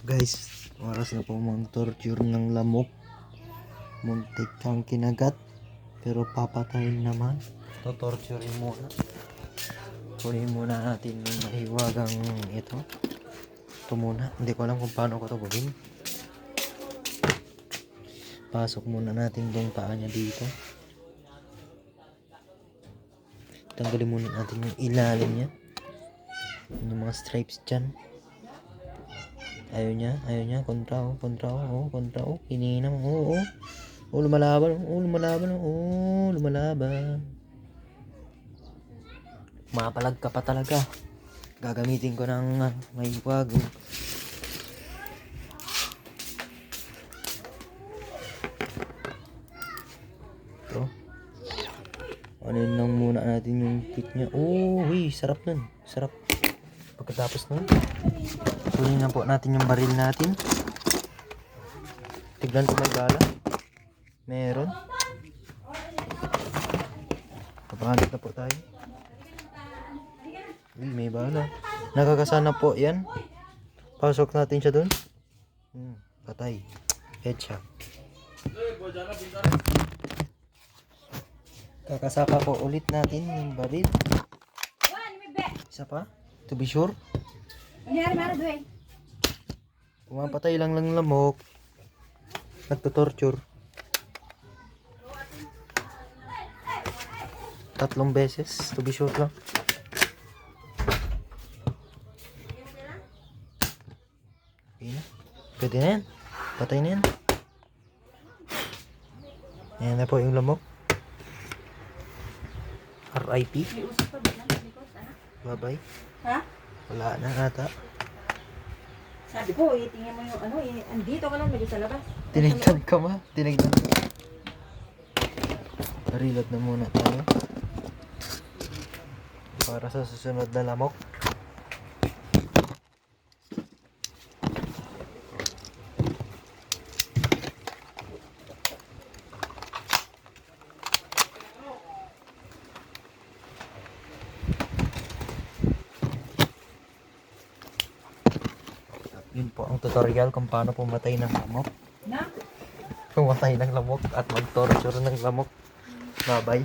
Guys, oras na po mag-torture ng lamok. Muntik kang kinagat, pero papatayin naman. Torturein muna. Kunin muna natin yung mahiwagang ito. Ito muna. Hindi ko alam kung paano ko ito gawin. Pasok muna natin yung paa niya dito. Tanggalin muna natin yung ilalim niya. Yung mga stripes dyan. Ayaw niya, kontra o, hininam, lumalaban. Mapalag ka pa talaga. Gagamitin ko ng may wag. Ito. Anin lang muna natin yung kit niya. Sarap nun. Sarap. Pagkatapos nun, kunin na po natin yung baril natin. Tignan ko may bala. Meron. Kapalit na po tayo. May bala. Nakakasana po yan. Pasok natin siya dun. Patay. Headshot. Kakasapa po ulit natin yung baril. Isa pa. To be sure. Pumapatay lang lamok. Nagtutorture. 3 beses. To be sure lang. Okay na. Pwede na yan. Patay na yan. Ayan na po yung lamok. RIP. Bye-bye. Ha? Wala na ata. Sabi ko, tingnan mo yung andito ka lang, medyo sa labas. Tinignan ka ma. Tinignan ka. Reload na muna tayo. Para sa susunod na lamok. Yun po ang tutorial kung paano pumatay ng lamok. Pumatay ng lamok at mag-torture ng lamok. Bye-bye.